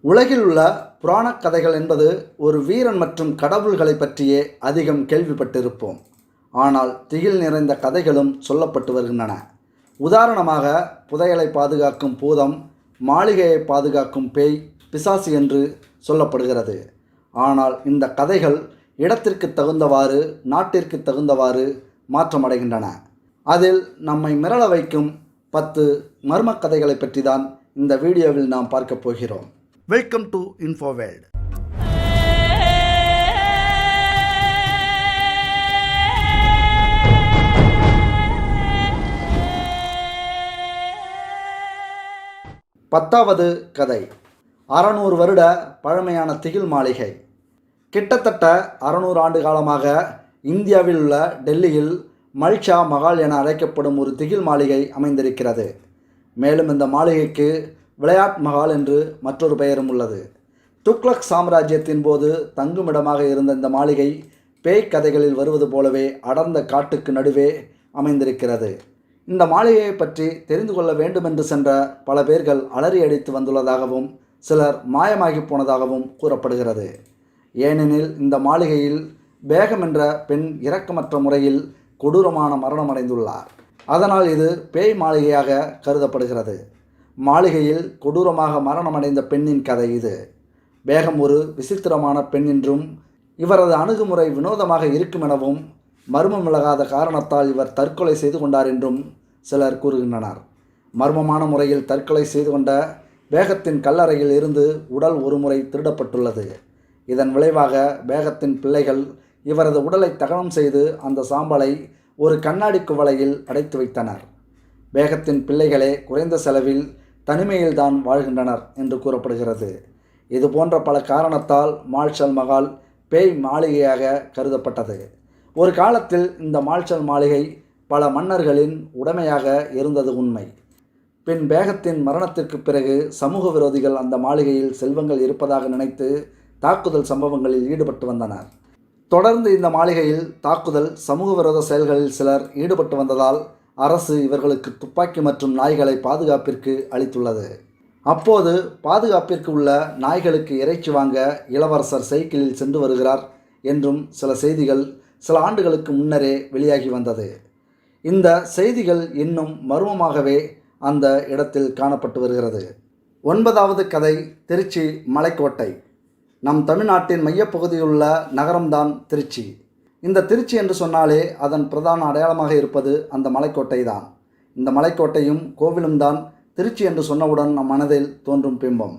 உலகில் உள்ள புராணக் கதைகள் என்பது ஒரு வீரன் மற்றும் கடவுள்களை பற்றியே அதிகம் கேள்விப்பட்டிருப்போம். ஆனால் திகில் நிறைந்த கதைகளும் சொல்லப்பட்டு வருகின்றன. உதாரணமாக புதையலை பாதுகாக்கும் பூதம், மாளிகையை பாதுகாக்கும் பேய், பிசாசு என்று சொல்லப்படுகிறது. ஆனால் இந்த கதைகள் இடத்திற்கு தகுந்தவாறு, நாட்டிற்கு தகுந்தவாறு மாற்றமடைகின்றன. அதில் நம்மை மிரள வைக்கும் 10 மர்ம கதைகளை பற்றி தான் இந்த வீடியோவில் நாம் பார்க்க போகிறோம். Welcome to Infoworld. பத்தாவது கதை. 600 வருட பழமையான திகில் மாளிகை. கிட்டத்தட்ட 600 ஆண்டு காலமாக இந்தியாவில் உள்ள டெல்லியில் மல்ஷா மஹால் என அழைக்கப்படும் ஒரு திகில் மாளிகை அமைந்திருக்கிறது. மேலும் இந்த மாளிகைக்கு விளையாட் மஹால் என்று மற்றொரு பெயரும் உள்ளது. துக்ளக் சாம்ராஜ்யத்தின் போது தங்குமிடமாக இருந்த இந்த மாளிகை பேய் கதைகளில் வருவது போலவே அடர்ந்த காட்டுக்கு நடுவே அமைந்திருக்கிறது. இந்த மாளிகையை பற்றி தெரிந்து கொள்ள வேண்டுமென்று சென்ற பல பேர்கள் அலறி அடித்து வந்துள்ளதாகவும் சிலர் மாயமாகி போனதாகவும் கூறப்படுகிறது. ஏனெனில் இந்த மாளிகையில் பேகம் என்ற பெண் இரக்கமற்ற முறையில் கொடூரமான மரணம் அடைந்துள்ளார். அதனால் இது பேய் மாளிகையாக கருதப்படுகிறது. மாளிகையில் கொடூரமாக மரணமடைந்த பெண்ணின் கதை இது. பேகம் ஒரு விசித்திரமான பெண் என்றும் இவரது அணுகுமுறை வினோதமாக இருக்கும் எனவும் மர்மமிளகாத காரணத்தால் இவர் தற்கொலை செய்து கொண்டார் என்றும் சிலர் கூறுகின்றனர். மர்மமான முறையில் தற்கொலை செய்து கொண்ட பேகத்தின் கல்லறையில் இருந்து உடல் ஒருமுறை திருடப்பட்டுள்ளது. இதன் விளைவாக பேகத்தின் பிள்ளைகள் இவரது உடலை தகனம் செய்து அந்த சாம்பலை ஒரு கண்ணாடி குவளையில் அடைத்து வைத்தனர். பேகத்தின் பிள்ளைகளே குறைந்த செலவில் தனிமையில்தான் வாழ்கின்றனர் என்று கூறப்படுகிறது. இது போன்ற பல காரணத்தால் மால்ஷல் மஹால் பேய் மாளிகையாக கருதப்பட்டது. ஒரு காலத்தில் இந்த மால்ஷல் மாளிகை பல மன்னர்களின் உடைமையாக இருந்தது உண்மை. பின் பேகத்தின் மரணத்திற்கு பிறகு சமூக விரோதிகள் அந்த மாளிகையில் செல்வங்கள் இருப்பதாக நினைத்து தாக்குதல் சம்பவங்களில் ஈடுபட்டு வந்தனர். தொடர்ந்து இந்த மாளிகையில் தாக்குதல், சமூக விரோத செயல்களில் சிலர் ஈடுபட்டு வந்ததால் அரசு இவர்களுக்கு துப்பாக்கி மற்றும் நாய்களை பாதுகாப்பிற்கு அளித்துள்ளது. அப்போது பாதுகாப்பிற்கு உள்ள நாய்களுக்கு இறைச்சி வாங்க இளவரசர் சைக்கிளில் சென்று வருகிறார் என்றும் சில செய்திகள் சில ஆண்டுகளுக்கு முன்னரே வெளியாகி வந்தது. இந்த செய்திகள் இன்னும் மர்மமாகவே அந்த இடத்தில் காணப்பட்டு வருகிறது. 9வது கதை. திருச்சி மலைக்கோட்டை. நம் தமிழ்நாட்டின் மையப்பகுதியிலுள்ள நகரம்தான் திருச்சி. இந்த திருச்சி என்று சொன்னாலே அதன் பிரதான அடையாளமாக இருப்பது அந்த மலைக்கோட்டை தான். இந்த மலைக்கோட்டையும் கோவிலும் தான் திருச்சி என்று சொன்னவுடன் நம் மனதில் தோன்றும் பிம்பம்.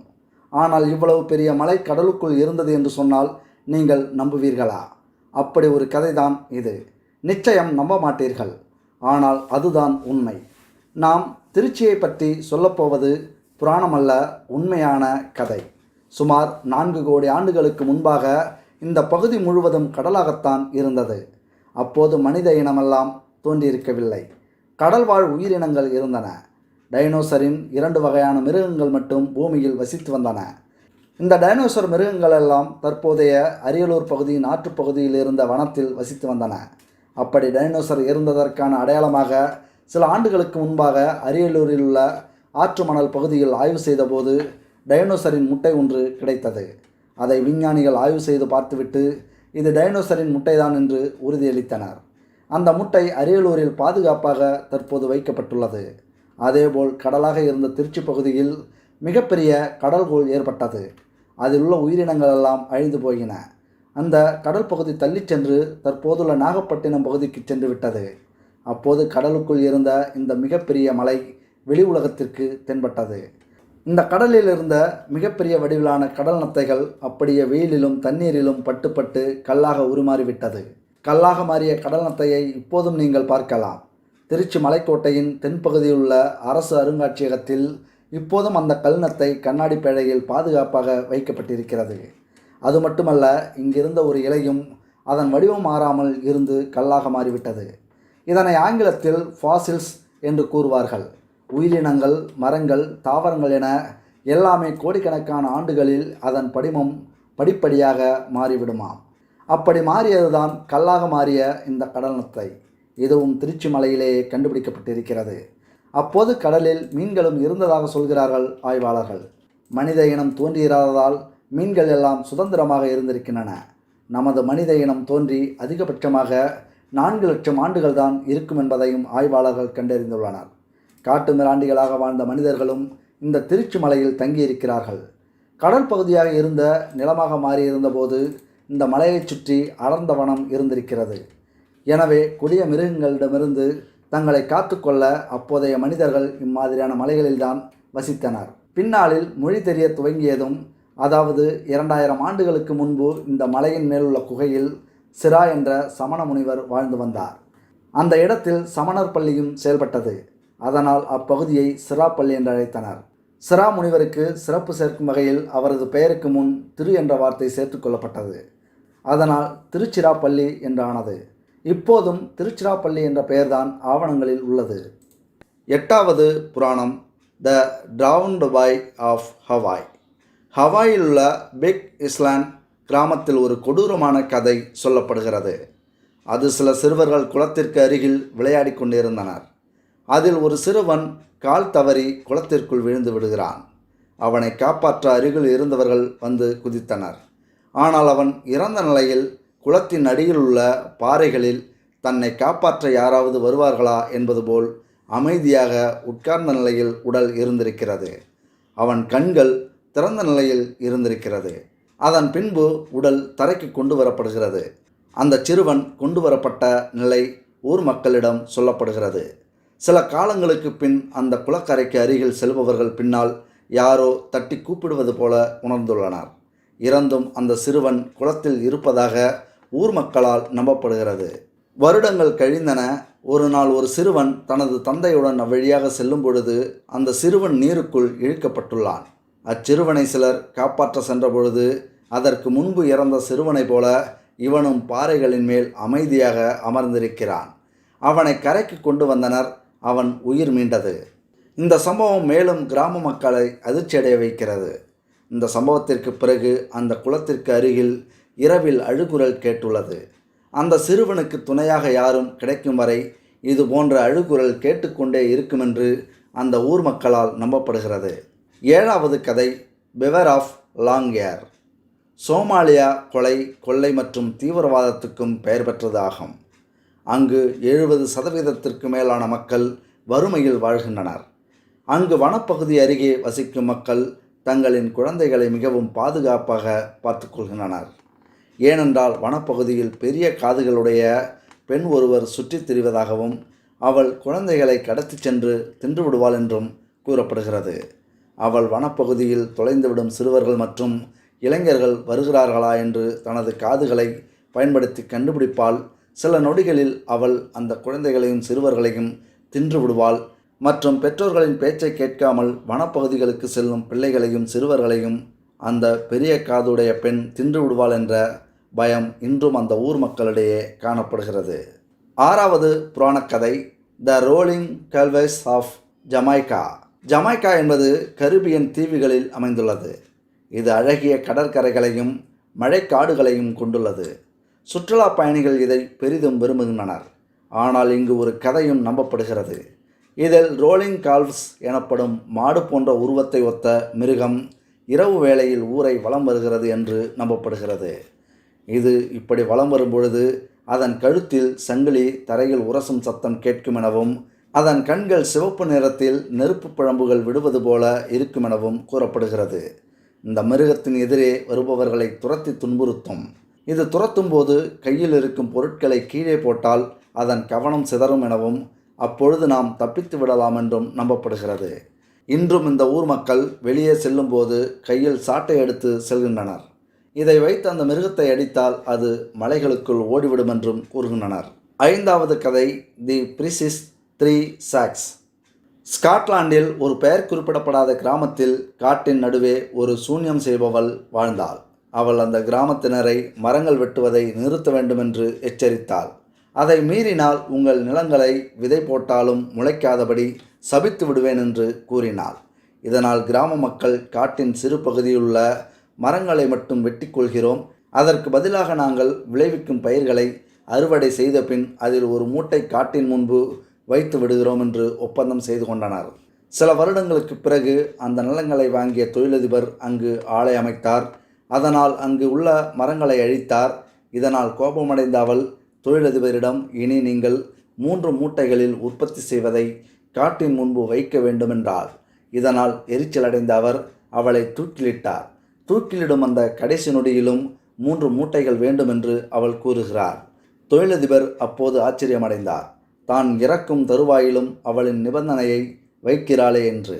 ஆனால் இவ்வளவு பெரிய மலை கடலுக்குள் இருந்தது என்று சொன்னால் நீங்கள் நம்புவீர்களா? அப்படி ஒரு கதை தான் இது. நிச்சயம் நம்ப மாட்டீர்கள். ஆனால் அதுதான் உண்மை. நாம் திருச்சியை பற்றி சொல்லப்போவது புராணமல்ல, உண்மையான கதை. சுமார் 4 கோடி ஆண்டுகளுக்கு முன்பாக இந்த பகுதி முழுவதும் கடலாகத்தான் இருந்தது. அப்போது மனித இனமெல்லாம் தோன்றியிருக்கவில்லை. கடல்வாழ் உயிரினங்கள் இருந்தன. டைனோசரின் 2 வகையான மிருகங்கள் மட்டும் பூமியில் வசித்து வந்தன. இந்த டைனோசர் மிருகங்கள் எல்லாம் தற்போதைய அரியலூர் பகுதியின் ஆற்றுப்பகுதியில் இருந்த வனத்தில் வசித்து வந்தன. அப்படி டைனோசர் இருந்ததற்கான அடையாளமாக சில ஆண்டுகளுக்கு முன்பாக அரியலூரில் உள்ள ஆற்று மணல் பகுதியில் ஆய்வு செய்தபோது டைனோசரின் முட்டை ஒன்று கிடைத்தது. அதை விஞ்ஞானிகள் ஆய்வு செய்து பார்த்துவிட்டு இது டைனோசரின் முட்டைதான் என்று உறுதியளித்தனர். அந்த முட்டை அரியலூரில் பாதுகாப்பாக தற்போது வைக்கப்பட்டுள்ளது. அதேபோல் கடலாக இருந்த திருச்சி பகுதியில் மிகப்பெரிய கடல்கோள் ஏற்பட்டது. அதில் உள்ள உயிரினங்கள் எல்லாம் அழிந்து போயின. அந்த கடல் பகுதி தள்ளி சென்று தற்போதுள்ள நாகப்பட்டினம் பகுதிக்கு சென்று விட்டது. அப்போது கடலுக்குள் இருந்த இந்த மிகப்பெரிய மலை வெளி உலகத்திற்கு தென்பட்டது. இந்த கடலில் இருந்த மிகப்பெரிய வடிவிலான கடல் நத்தைகள் அப்படியே வெயிலிலும் தண்ணீரிலும் பட்டு கல்லாக உருமாறிவிட்டது. கல்லாக மாறிய கடல் நத்தையை இப்போதும் நீங்கள் பார்க்கலாம். திருச்சி மலைக்கோட்டையின் தென்பகுதியில் உள்ள அரசு அருங்காட்சியகத்தில் இப்போதும் அந்த கல் நத்தை கண்ணாடி பேழையில் பாதுகாப்பாக வைக்கப்பட்டிருக்கிறது. அது மட்டுமல்ல, இங்கிருந்த ஒரு இலையும் அதன் வடிவம் மாறாமல் இருந்து கல்லாக மாறிவிட்டது. இதனை ஆங்கிலத்தில் ஃபாசில்ஸ் என்று கூறுவார்கள். உயிரினங்கள், மரங்கள், தாவரங்கள் என எல்லாமே கோடிக்கணக்கான ஆண்டுகளில் அதன் படிமம் படிப்படியாக மாறிவிடுமாம். அப்படி மாறியதுதான் கல்லாக மாறிய இந்த கடல் நத்தை. இதுவும் திருச்சி மலையிலேயே கண்டுபிடிக்கப்பட்டிருக்கிறது. அப்போது கடலில் மீன்களும் இருந்ததாக சொல்கிறார்கள் ஆய்வாளர்கள். மனித இனம் தோன்றியிராததால் மீன்கள் எல்லாம் சுதந்திரமாக இருந்திருக்கின்றன. நமது மனித இனம் தோன்றி அதிகபட்சமாக 4 லட்சம் ஆண்டுகள் தான் இருக்கும் என்பதையும் ஆய்வாளர்கள் கண்டறிந்துள்ளனர். காட்டு மிராண்டிகளாக வாழ்ந்த மனிதர்களும் இந்த திருச்சி மலையில் தங்கியிருக்கிறார்கள். கடல் பகுதியாக இருந்த நிலமாக மாறியிருந்தபோது இந்த மலையைச் சுற்றி அடர்ந்த வனம் இருந்திருக்கிறது. எனவே கொடிய மிருகங்களிடமிருந்து தங்களை காத்துக்கொள்ள அப்போதைய மனிதர்கள் இம்மாதிரியான மலைகளில்தான் வசித்தனர். பின்னாளில் மொழி தெரிய துவங்கியதும், அதாவது 2000 ஆண்டுகளுக்கு முன்பு இந்த மலையின் மேலுள்ள குகையில் சிரா என்ற சமண முனிவர் வாழ்ந்து வந்தார். அந்த இடத்தில் சமணர் பள்ளியும் செயல்பட்டது. அதனால் அப்பகுதியை சிரா பள்ளி என்று அழைத்தனர். சிரா முனிவருக்கு சிறப்பு சேர்க்கும் வகையில் அவரது பெயருக்கு முன் திரு என்ற வார்த்தை சேர்த்துக்கொள்ளப்பட்டது. அதனால் திருச்சிராப்பள்ளி என்றானது. இப்போதும் திருச்சிராப்பள்ளி என்ற பெயர்தான் ஆவணங்களில் உள்ளது. 8வது புராணம், த ட்ரவுண்ட் பாய் ஆஃப் ஹவாய். ஹவாயில் உள்ள பிக் ஐலாண்ட் கிராமத்தில் ஒரு கொடூரமான கதை சொல்லப்படுகிறது. அது சில சிறுவர்கள் குளத்திற்கு அருகில் விளையாடி கொண்டிருந்தனர். அதில் ஒரு சிறுவன் கால் தவறி குளத்திற்குள் விழுந்து விடுகிறான். அவனை காப்பாற்ற அருகில் இருந்தவர்கள் வந்து குதித்தனர். ஆனால் அவன் இறந்த நிலையில் குளத்தின் அடியில் உள்ள பாறைகளில் தன்னை காப்பாற்ற யாராவது வருவார்களா என்பது போல் அமைதியாக உட்கார்ந்த நிலையில் உடல் இருந்திருக்கிறது. அவன் கண்கள் திறந்த நிலையில் இருந்திருக்கிறது. அதன் பின்பு உடல் தரைக்கு கொண்டு வரப்படுகிறது. அந்த சிறுவன் கொண்டு வரப்பட்ட நிலை ஊர் மக்களிடம் சொல்லப்படுகிறது. சில காலங்களுக்கு பின் அந்த குளக்கரைக்கு அருகில் செல்பவர்கள் பின்னால் யாரோ தட்டி கூப்பிடுவது போல உணர்ந்துள்ளனர். இறந்தும் அந்த சிறுவன் குளத்தில் இருப்பதாக ஊர் மக்களால் நம்பப்படுகிறது. வருடங்கள் கழிந்தன. ஒரு நாள் ஒரு சிறுவன் தனது தந்தையுடன் அவ்வழியாக செல்லும் பொழுது அந்த சிறுவன் நீருக்குள் இழுக்கப்பட்டுள்ளான். அச்சிறுவனை சிலர் காப்பாற்ற சென்ற பொழுது அதற்கு முன்பு இறந்த சிறுவனை போல இவனும் பாறைகளின் மேல் அமைதியாக அமர்ந்திருக்கிறான். அவனை கரைக்கு கொண்டு வந்தனர். அவன் உயிர் மீண்டது. இந்த சம்பவம் மேலும் கிராம மக்களை அதிர்ச்சியடைய வைக்கிறது. இந்த சம்பவத்திற்கு பிறகு அந்த குளத்திற்கு அருகில் இரவில் அழுகுரல் கேட்டுள்ளது. அந்த சிறுவனுக்கு துணையாக யாரும் கிடைக்கும் வரை இது போன்ற அழுகுரல் கேட்டுக்கொண்டே இருக்குமென்று அந்த ஊர் மக்களால் நம்பப்படுகிறது. 7வது கதை, பெவர் ஆஃப் லாங் ஏர். சோமாலியா கொலை, கொள்ளை மற்றும் தீவிரவாதத்துக்கும் பெயர் பெற்றது ஆகும். அங்கு 70% மேலான மக்கள் வறுமையில் வாழ்கின்றனர். அங்கு வனப்பகுதி அருகே வசிக்கும் மக்கள் தங்களின் குழந்தைகளை மிகவும் பாதுகாப்பாக பார்த்து கொள்கின்றனர். ஏனென்றால் வனப்பகுதியில் பெரிய காதுகளுடைய பெண் ஒருவர் சுற்றித் திரிவதாகவும் அவள் குழந்தைகளை கடத்தி சென்று தின்று விடுவாள் என்றும் கூறப்படுகிறது. அவள் வனப்பகுதியில் தொலைந்துவிடும் சிறுவர்கள் மற்றும் இளைஞர்கள் வருகிறார்களா என்று தனது காதுகளை பயன்படுத்தி கண்டுபிடிப்பாள். சில நொடிகளில் அவள் அந்த குழந்தைகளையும் சிறுவர்களையும் தின்று விடுவாள் மற்றும் பெற்றோர்களின் பேச்சை கேட்காமல் வனப்பகுதிகளுக்கு செல்லும் பிள்ளைகளையும் சிறுவர்களையும் அந்த பெரிய காதுடைய பெண் தின்று விடுவாள் என்ற பயம் இன்றும் அந்த ஊர் மக்களிடையே காணப்படுகிறது. 6வது புராணக்கதை, the rolling calves of Jamaica. Jamaica என்பது கரிபியன் தீவுகளில் அமைந்துள்ளது. இது அழகிய கடற்கரைகளையும் மழைக்காடுகளையும் கொண்டுள்ளது. சுற்றுலா பயணிகள் இதை பெரிதும் விரும்புகின்றனர். ஆனால் இங்கு ஒரு கதையும் நம்பப்படுகிறது. இதில் ரோலிங் கால்வ்ஸ் எனப்படும் மாடு போன்ற உருவத்தை ஒத்த மிருகம் இரவு வேளையில் ஊரை வலம் வருகிறது என்று நம்பப்படுகிறது. இது இப்படி வலம் வரும்பொழுது அதன் கழுத்தில் சங்கிலி தரையில் உரசும் சத்தம் கேட்கும் எனவும் அதன் கண்கள் சிவப்பு நிறத்தில் நெருப்பு பிழம்புகள் விடுவது போல இருக்கும் எனவும் கூறப்படுகிறது. இந்த மிருகத்தின் எதிரே வருபவர்களை துரத்தி துன்புறுத்தும். இது துரத்தும் போது கையில் இருக்கும் பொருட்களை கீழே போட்டால் அதன் கவனம் சிதறும் எனவும் அப்பொழுது நாம் தப்பித்து விடலாம் என்றும் நம்பப்படுகிறது. இன்றும் இந்த ஊர் மக்கள் வெளியே செல்லும்போது கையில் சாட்டை எடுத்து செல்கின்றனர். இதை வைத்து அந்த மிருகத்தை அடித்தால் அது மலைகளுக்குள் ஓடிவிடும் என்றும் கூறுகின்றனர். 5வது கதை, தி பிரிசிஸ் 3 சாக்ஸ். ஸ்காட்லாண்டில் ஒரு பெயர் குறிப்பிடப்படாத கிராமத்தில் காட்டின் நடுவே ஒரு சூன்யம் செய்பவள் வாழ்ந்தாள். அவள் அந்த கிராமத்தினரை மரங்கள் வெட்டுவதை நிறுத்த வேண்டுமென்று எச்சரித்தாள். அதை மீறினால் உங்கள் நிலங்களை விதை போட்டாலும் முளைக்காதபடி சபித்து விடுவேன் என்று கூறினாள். இதனால் கிராம மக்கள் காட்டின் சிறு பகுதியுள்ள மரங்களை மட்டும் வெட்டி கொள்கிறோம், அதற்கு பதிலாக நாங்கள் விளைவிக்கும் பயிர்களை அறுவடை செய்த பின் அதில் ஒரு மூட்டை காட்டின் முன்பு வைத்து விடுகிறோம் என்று ஒப்பந்தம் செய்து கொண்டனர். சில வருடங்களுக்கு பிறகு அந்த நிலங்களை வாங்கிய தொழிலதிபர் அங்கு ஆலை அமைத்தார். அதனால் அங்கு உள்ள மரங்களை அழித்தார். இதனால் கோபமடைந்த அவள் தொழிலதிபரிடம், இனி நீங்கள் 3 மூட்டைகளில் உற்பத்தி செய்வதை காட்டின் முன்பு வைக்க வேண்டுமென்றார். இதனால் எரிச்சலடைந்த அவர் அவளை தூக்கிலிட்டார். தூக்கிலிடும் அந்த கடைசி நொடியிலும் 3 மூட்டைகள் வேண்டுமென்று அவள் கூறுகிறார். தொழிலதிபர் அப்போது ஆச்சரியமடைந்தார். தான் இறக்கும் தருவாயிலும் அவளின் நிபந்தனையை வைக்கிறாளே என்று.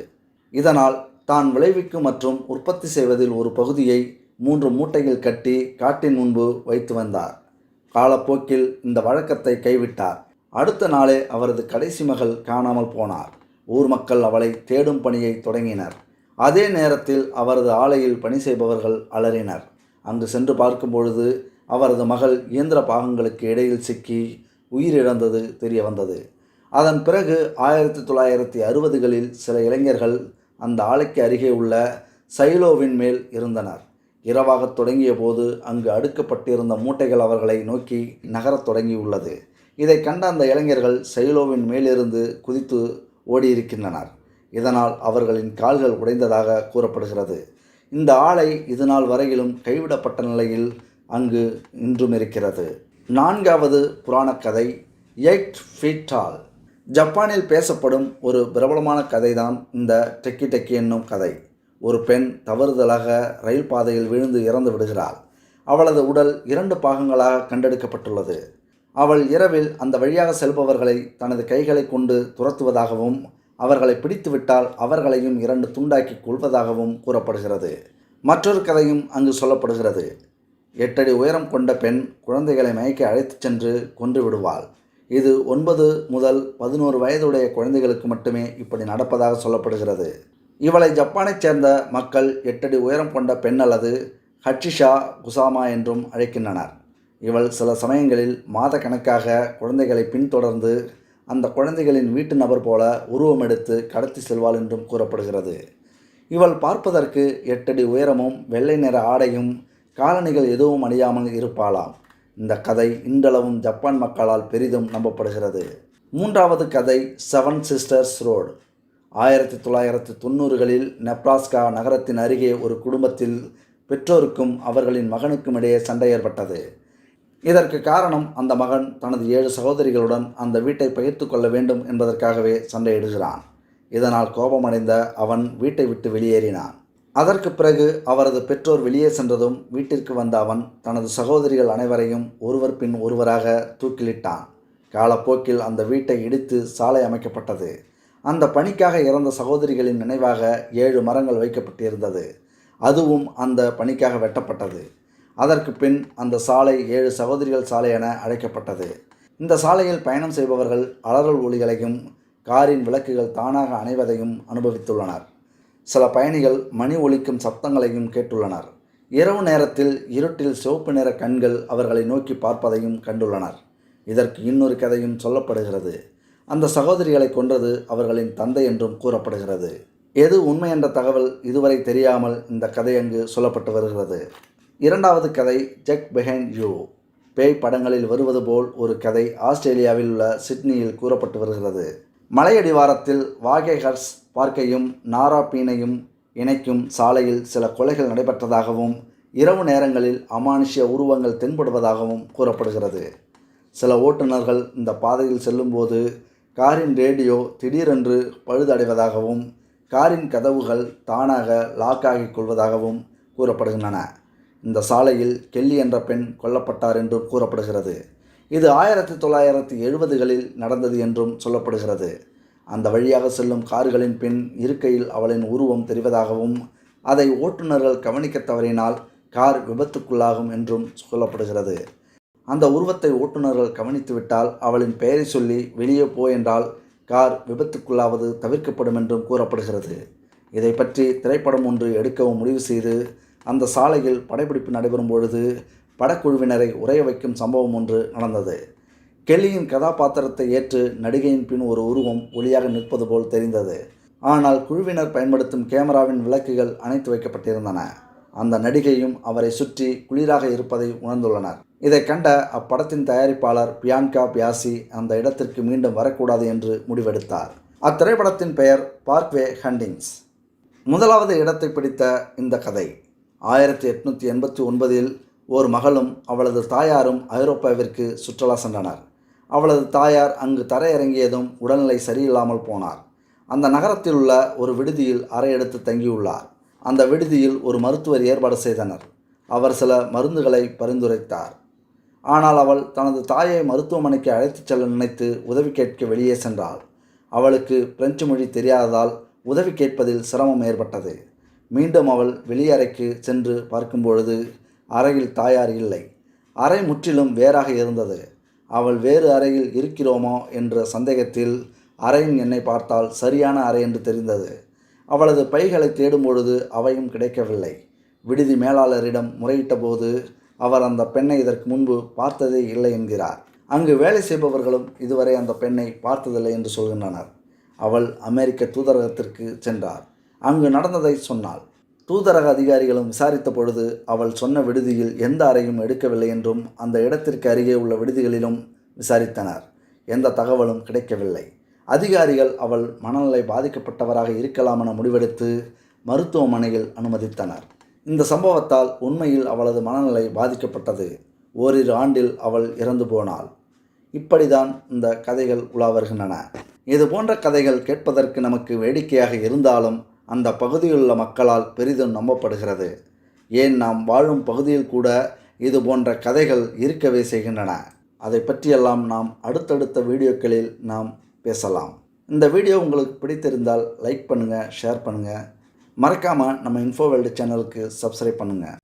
இதனால் தான் விளைவிக்கும் மற்றும் உற்பத்தி செய்வதில் ஒரு பகுதியை 3 மூட்டைகள் கட்டி காட்டின் முன்பு வைத்து வந்தார். காலப்போக்கில் இந்த வழக்கத்தை கைவிட்டார். அடுத்த நாளே அவரது கடைசி மகள் காணாமல் போனார். ஊர் மக்கள் அவளை தேடும் பணியை தொடங்கினர். அதே நேரத்தில் அவரது ஆலையில் பணி செய்பவர்கள் அலறினர். அங்கு சென்று பார்க்கும் பொழுது அவரது மகள் இயந்திர பாகங்களுக்கு இடையில் சிக்கி உயிரிழந்தது தெரிய வந்தது. அதன் பிறகு 1960களில் சில இளைஞர்கள் அந்த ஆலைக்கு அருகே உள்ள சைலோவின் மேல் இருந்தனர். இரவாகத் தொடங்கிய போது அங்கு அடுக்கப்பட்டிருந்த மூட்டைகள் அவர்களை நோக்கி நகரத் தொடங்கியுள்ளது. இதை கண்ட அந்த இளைஞர்கள் சைலோவின் மேலிருந்து குதித்து ஓடியிருக்கின்றனர். இதனால் அவர்களின் கால்கள் உடைந்ததாக கூறப்படுகிறது. இந்த ஆலை இதுநாள் வரையிலும் கைவிடப்பட்ட நிலையில் அங்கு இன்றும் இருக்கிறது. 4வது புராணக்கதை, 8 feet tall. ஜப்பானில் பேசப்படும் ஒரு பிரபலமான கதைதான் இந்த டெக்கி டெக்கி என்னும் கதை. ஒரு பெண் தவறுதலாக ரயில் பாதையில் விழுந்து இறந்து விடுகிறாள். அவளது உடல் 2 பாகங்களாக கண்டெடுக்கப்பட்டுள்ளது. அவள் இரவில் அந்த வழியாக செல்பவர்களை தனது கைகளை கொண்டு துரத்துவதாகவும் அவர்களை பிடித்துவிட்டால் அவர்களையும் 2 துண்டாக்கி கொள்வதாகவும் கூறப்படுகிறது. மற்றொரு கதையும் அங்கு சொல்லப்படுகிறது. 8 அடி உயரம் கொண்ட பெண் குழந்தைகளை மயக்க அழைத்துச் சென்று கொன்று விடுவாள். இது 9 முதல் 11 வயதுடைய குழந்தைகளுக்கு மட்டுமே இப்படி நடப்பதாக சொல்லப்படுகிறது. இவளை ஜப்பானைச் சேர்ந்த மக்கள் 8 அடி உயரம் கொண்ட பெண் அல்லது ஹட்சிஷா குசாமா என்றும் அழைக்கின்றனர். இவள் சில சமயங்களில் மாத கணக்காக குழந்தைகளை பின்தொடர்ந்து அந்த குழந்தைகளின் வீட்டு நபர் போல உருவம் எடுத்து கடத்தி செல்வாள் என்றும் கூறப்படுகிறது. இவள் பார்ப்பதற்கு 8 அடி உயரமும் வெள்ளை நிற ஆடையும் காலணிகள் எதுவும் அணியாமல் இருப்பாளாம். இந்த கதை இன்றளவும் ஜப்பான் மக்களால் பெரிதும் நம்பப்படுகிறது. 3வது கதை, 7 Sisters Road. 1990களில் நெப்ராஸ்கா நகரத்தின் அருகே ஒரு குடும்பத்தில் பெற்றோருக்கும் அவர்களின் மகனுக்கும் இடையே சண்டை ஏற்பட்டது. இதற்கு காரணம் அந்த மகன் தனது 7 சகோதரிகளுடன் அந்த வீட்டை பகிர்ந்து கொள்ள வேண்டும் என்பதற்காகவே சண்டையிடுகிறான். இதனால் கோபமடைந்த அவன் வீட்டை விட்டு வெளியேறினான். அதற்கு பிறகு அவரது பெற்றோர் வெளியே சென்றதும் வீட்டிற்கு வந்த அவன் தனது சகோதரிகள் அனைவரையும் ஒருவர் பின் ஒருவராக தூக்கிலிட்டான். காலப்போக்கில் அந்த வீட்டை இடித்து சாலை அமைக்கப்பட்டது. அந்த பணிக்காக இறந்த சகோதரிகளின் நினைவாக 7 மரங்கள் வைக்கப்பட்டிருந்தது. அதுவும் அந்த பணிக்காக வெட்டப்பட்டது. அதற்கு பின் அந்த சாலை 7 சகோதரிகள் சாலை என அழைக்கப்பட்டது. இந்த சாலையில் பயணம் செய்பவர்கள் அலறல் ஒலிகளையும் காரின் விளக்குகள் தானாக அணைவதையும் அனுபவித்துள்ளனர். சில பயணிகள் மணி ஒலிக்கும் சப்தங்களையும் கேட்டுள்ளனர். இரவு நேரத்தில் இருட்டில் சிவப்பு நிற கண்கள் அவர்களை நோக்கி பார்ப்பதையும் கண்டுள்ளனர். இதற்கு இன்னொரு கதையும் சொல்லப்படுகிறது. அந்த சகோதரிகளை கொன்றது அவர்களின் தந்தை என்றும் கூறப்படுகிறது. எது உண்மை என்ற தகவல் இதுவரை தெரியாமல் இந்த கதை அங்கு சொல்லப்பட்டு வருகிறது. 2வது கதை, ஜெக் பிஹைண்ட் யூ. பேய் படங்களில் வருவது போல் ஒரு கதை ஆஸ்திரேலியாவில் உள்ள சிட்னியில் கூறப்பட்டு வருகிறது. மலையடிவாரத்தில் வாகேஹர்ஸ் பார்க்கையும் நாராபீனையும் இணைக்கும் சாலையில் சில கொலைகள் நடைபெற்றதாகவும் இரவு நேரங்களில் அமானுஷ்ய உருவங்கள் தென்படுவதாகவும் கூறப்படுகிறது. சில ஓட்டுநர்கள் இந்த பாதையில் செல்லும்போது காரின் ரேடியோ திடீரென்று பழுதடைவதாகவும் காரின் கதவுகள் தானாக லாக் ஆகிக் கொள்வதாகவும் கூறப்படுகின்றன. இந்த சாலையில் கெல்லி என்ற பெண் கொல்லப்பட்டார் என்றும் கூறப்படுகிறது. இது 1970களில் நடந்தது என்றும் சொல்லப்படுகிறது. அந்த வழியாக செல்லும் கார்களின் பின் இருக்கையில் அவளின் உருவம் தெரிவதாகவும் அதை ஓட்டுநர்கள் கவனிக்க தவறினால் கார் விபத்துக்குள்ளாகும் என்றும் சொல்லப்படுகிறது. அந்த உருவத்தை ஓட்டுநர்கள் கவனித்துவிட்டால் அவளின் பெயரை சொல்லி வெளியே போ என்றால் கார் விபத்துக்குள்ளாவது தவிர்க்கப்படும் என்றும் கூறப்படுகிறது. இதை பற்றி திரைப்படம் ஒன்று எடுக்கவும் முடிவு செய்து அந்த சாலையில் படப்பிடிப்பு நடைபெறும் பொழுது படக்குழுவினரை உறைய வைக்கும் சம்பவம் ஒன்று நடந்தது. கெல்லியின் கதாபாத்திரத்தை ஏற்று நடிகையின் பின் ஒரு உருவம் ஒளியாக நிற்பது போல் தெரிந்தது. ஆனால் குழுவினர் பயன்படுத்தும் கேமராவின் விளக்குகள் அணைத்து வைக்கப்பட்டிருந்தன. அந்த நடிகையும் அவரை சுற்றி குளிராக இருப்பதை உணர்ந்துள்ளனர். இதை கண்ட அப்படத்தின் தயாரிப்பாளர் பியான்கா பியாசி அந்த இடத்திற்கு மீண்டும் வரக்கூடாது என்று முடிவெடுத்தார். அத்திரைப்படத்தின் பெயர் பார்க்வே ஹண்டிங்ஸ். முதலாவது இடத்தை பிடித்த இந்த கதை 1889 ஒரு மகளும் அவளது தாயாரும் ஐரோப்பாவிற்கு சுற்றுலா சென்றனர். அவளது தாயார் அங்கு தரையிறங்கியதும் உடல்நிலை சரியில்லாமல் போனார். அந்த நகரத்தில் உள்ள ஒரு விடுதியில் அறை எடுத்து தங்கியுள்ளார். அந்த விடுதியில் ஒரு மருத்துவர் ஏற்பாடு செய்தனர். அவர் சில மருந்துகளை பரிந்துரைத்தார். ஆனால் அவள் தனது தாயை மருத்துவமனைக்கு அழைத்துச் செல்ல நினைத்து உதவி கேட்க வெளியே சென்றாள். அவளுக்கு பிரெஞ்சு மொழி தெரியாததால் உதவி கேட்பதில் சிரமம் ஏற்பட்டது. மீண்டும் அவள் வெளியறைக்கு சென்று பார்க்கும்பொழுது அறையில் தாயார் இல்லை. அறை முற்றிலும் வேறாக இருந்தது. அவள் வேறு அறையில் இருக்கிறோமோ என்ற சந்தேகத்தில் அறையின் எண்ணை பார்த்தால் சரியான அறை என்று தெரிந்தது. அவளது பைகளை தேடும்பொழுது அவையும் கிடைக்கவில்லை. விடுதி மேலாளரிடம் முறையிட்ட போது அவர் அந்த பெண்ணை இதற்கு முன்பு பார்த்ததே இல்லை என்கிறார். அங்கு வேலை செய்பவர்களும் இதுவரை அந்த பெண்ணை பார்த்ததில்லை என்று சொல்கின்றனர். அவள் அமெரிக்க தூதரகத்திற்கு சென்றார். அங்கு நடந்ததை சொன்னாள். தூதரக அதிகாரிகளும் விசாரித்த பொழுது அவள் சொன்ன விடுதியில் எந்த அறையும் எடுக்கவில்லை என்றும் அந்த இடத்திற்கு அருகே உள்ள விடுதிகளிலும் விசாரித்தனர். எந்த தகவலும் கிடைக்கவில்லை. அதிகாரிகள் அவள் மனநிலை பாதிக்கப்பட்டவராக இருக்கலாம் என முடிவெடுத்து மருத்துவமனையில் அனுமதித்தனர். இந்த சம்பவத்தால் உண்மையில் அவளது மனநிலை பாதிக்கப்பட்டது. ஓரிரு ஆண்டில் அவள் இறந்து போனாள். இப்படிதான் இந்த கதைகள் உலா வருகின்றன. இது போன்ற கதைகள் கேட்பதற்கு நமக்கு வேடிக்கையாக இருந்தாலும் அந்த பகுதியிலுள்ள மக்களால் பெரிதும் நம்பப்படுகிறது. ஏன் நாம் வாழும் பகுதியில் கூட இது போன்ற கதைகள் இருக்கவே செய்கின்றன. அதை பற்றியெல்லாம் நாம் அடுத்தடுத்த வீடியோக்களில் நாம் பேசலாம். இந்த வீடியோ உங்களுக்கு பிடித்திருந்தால் லைக் பண்ணுங்கள், ஷேர் பண்ணுங்கள். மறக்காமல் நம்ம இன்ஃபோ வேர்ல்டு சேனலுக்கு சப்ஸ்கிரைப் பண்ணுங்கள்.